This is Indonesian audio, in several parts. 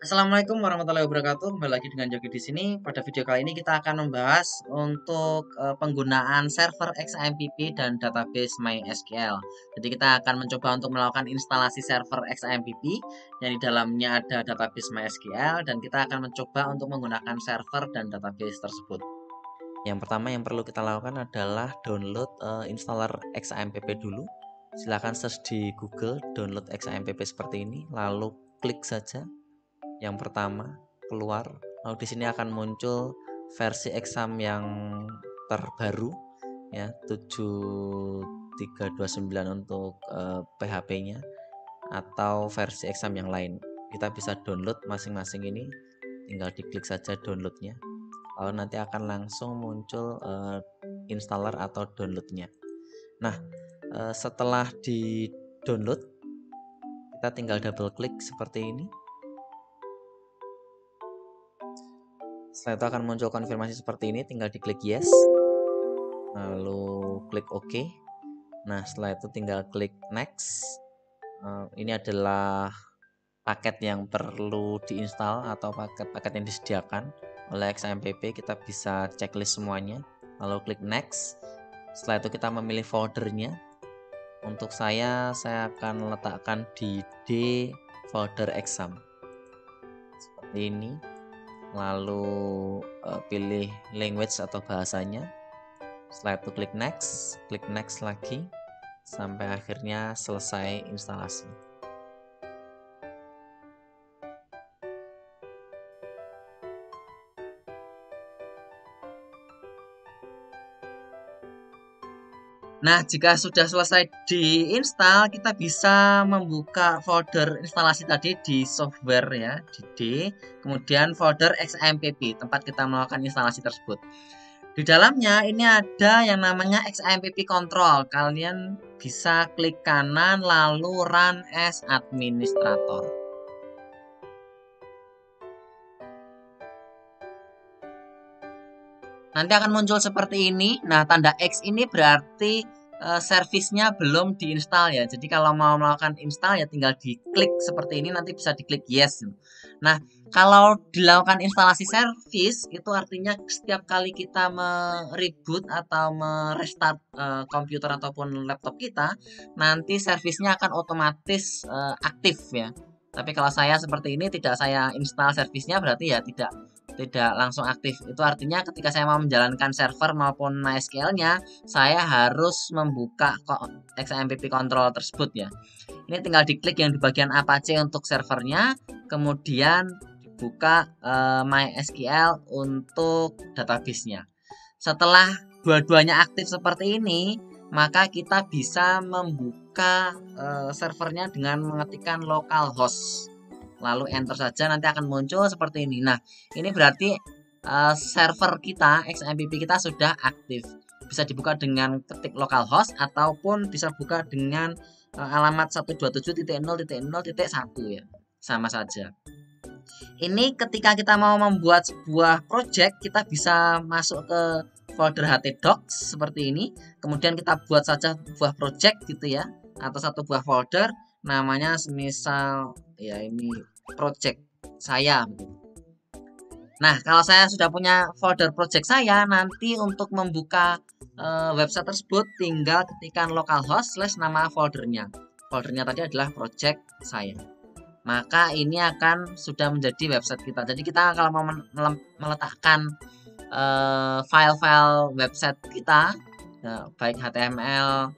Assalamualaikum warahmatullahi wabarakatuh. Kembali lagi dengan Jogi di sini. Pada video kali ini kita akan membahas untuk penggunaan server XAMPP dan database MySQL. Jadi kita akan mencoba untuk melakukan instalasi server XAMPP yang di dalamnya ada database MySQL dan kita akan mencoba untuk menggunakan server dan database tersebut. Yang pertama yang perlu kita lakukan adalah download installer XAMPP dulu. Silahkan search di Google download XAMPP seperti ini, lalu klik saja yang pertama keluar, lalu di sini akan muncul versi exam yang terbaru ya, 7329 untuk PHP-nya atau versi exam yang lain. Kita bisa download masing-masing ini, tinggal diklik saja downloadnya, lalu nanti akan langsung muncul installer atau downloadnya. Nah, setelah di download kita tinggal double klik seperti ini. Setelah itu akan muncul konfirmasi seperti ini, tinggal diklik yes, lalu klik OK. Nah, setelah itu tinggal klik next. Ini adalah paket yang perlu diinstal atau paket-paket yang disediakan oleh XAMPP. Kita bisa checklist semuanya, lalu klik next. Setelah itu kita memilih foldernya. Untuk saya akan letakkan di D folder exam seperti ini. Lalu pilih language atau bahasanya. Setelah itu klik next lagi sampai akhirnya selesai instalasi. Nah, jika sudah selesai diinstal, kita bisa membuka folder instalasi tadi di software ya, di D, kemudian folder XAMPP, tempat kita melakukan instalasi tersebut. Di dalamnya ini ada yang namanya XAMPP control. Kalian bisa klik kanan lalu run as administrator. Nanti akan muncul seperti ini. Nah, tanda X ini berarti servisnya belum diinstal ya. Jadi kalau mau melakukan install ya tinggal diklik seperti ini, nanti bisa diklik yes. Nah, kalau dilakukan instalasi service itu artinya setiap kali kita mereboot atau merestart komputer ataupun laptop kita, nanti servisnya akan otomatis aktif ya. Tapi kalau saya seperti ini tidak saya install servisnya, berarti ya tidak langsung aktif. Itu artinya ketika saya mau menjalankan server maupun MySQL-nya, saya harus membuka XAMPP control tersebut ya. Ini tinggal diklik yang di bagian Apache untuk servernya, kemudian dibuka MySQL untuk database-nya. Setelah dua-duanya aktif seperti ini, maka kita bisa membuka servernya dengan mengetikkan localhost. Lalu enter saja, nanti akan muncul seperti ini. Nah, ini berarti server kita, XAMPP kita sudah aktif. Bisa dibuka dengan ketik localhost ataupun bisa buka dengan alamat 127.0.0.1 ya. Sama saja. Ini ketika kita mau membuat sebuah project, kita bisa masuk ke folder htdocs seperti ini. Kemudian kita buat saja sebuah project gitu ya, atau satu buah folder namanya semisal ya ini project saya. Nah, kalau saya sudah punya folder project saya, nanti untuk membuka website tersebut tinggal ketikkan localhost / nama foldernya. Foldernya tadi adalah project saya. Maka ini akan sudah menjadi website kita. Jadi kita kalau mau meletakkan file-file website kita, baik HTML,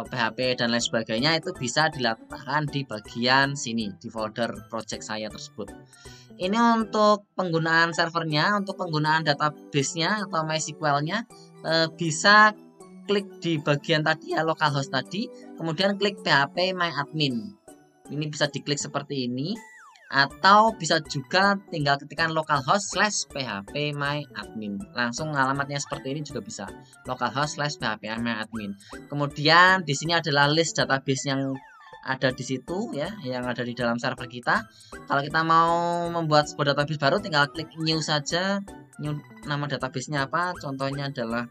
PHP dan lain sebagainya, itu bisa diletakkan di bagian sini di folder project saya tersebut. Ini untuk penggunaan servernya. Untuk penggunaan database-nya atau MySQL-nya bisa klik di bagian tadi ya, localhost tadi, kemudian klik PHP MyAdmin. Ini bisa diklik seperti ini, atau bisa juga tinggal ketikkan localhost / php myadmin. Langsung alamatnya seperti ini juga bisa, localhost / php myadmin. Kemudian di sini adalah list database yang ada di situ ya, yang ada di dalam server kita. Kalau kita mau membuat sebuah database baru, tinggal klik new saja. New, nama databasenya apa? Contohnya adalah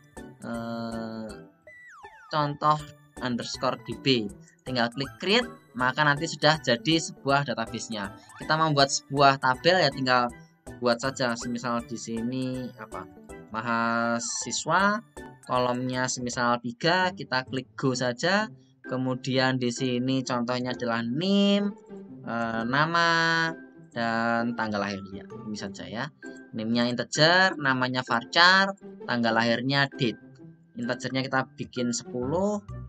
contoh _db. tinggal klik create, maka nanti sudah jadi sebuah database-nya. Kita membuat sebuah tabel ya tinggal buat saja, semisal di sini apa? Mahasiswa, kolomnya semisal 3, kita klik go saja. Kemudian di sini contohnya adalah name, nama, dan tanggal lahirnya. Ini saja ya. Name-nya integer, namanya varchar, tanggal lahirnya date. Integernya kita bikin 10,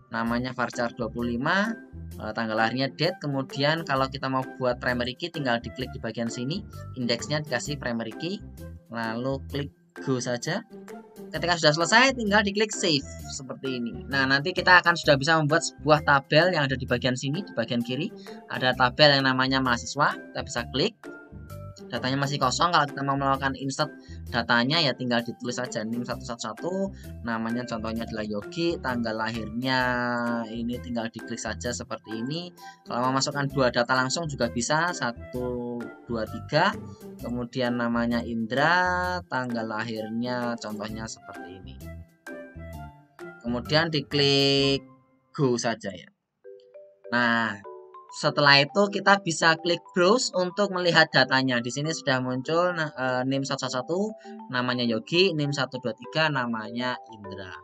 namanya varchar 25, tanggal lahirnya date. Kemudian kalau kita mau buat primary key tinggal diklik di bagian sini, indeksnya dikasih primary key, lalu klik go saja. Ketika sudah selesai tinggal diklik save seperti ini. Nah, nanti kita akan sudah bisa membuat sebuah tabel yang ada di bagian sini, di bagian kiri ada tabel yang namanya mahasiswa. Kita bisa klik. Datanya masih kosong. Kalau kita mau melakukan insert datanya ya tinggal ditulis saja NIM 111, namanya contohnya adalah Yogi, tanggal lahirnya ini tinggal diklik saja seperti ini. Kalau mau masukkan dua data langsung juga bisa, 1, 2, 3, kemudian namanya Indra, tanggal lahirnya contohnya seperti ini. Kemudian diklik go saja ya. Nah, setelah itu kita bisa klik browse untuk melihat datanya. Di sini sudah muncul NIM 111, namanya Yogi, NIM 123, namanya Indra.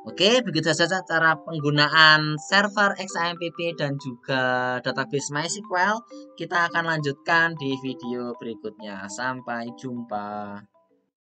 Oke, begitu saja cara penggunaan server XAMPP dan juga database MySQL. Kita akan lanjutkan di video berikutnya. Sampai jumpa.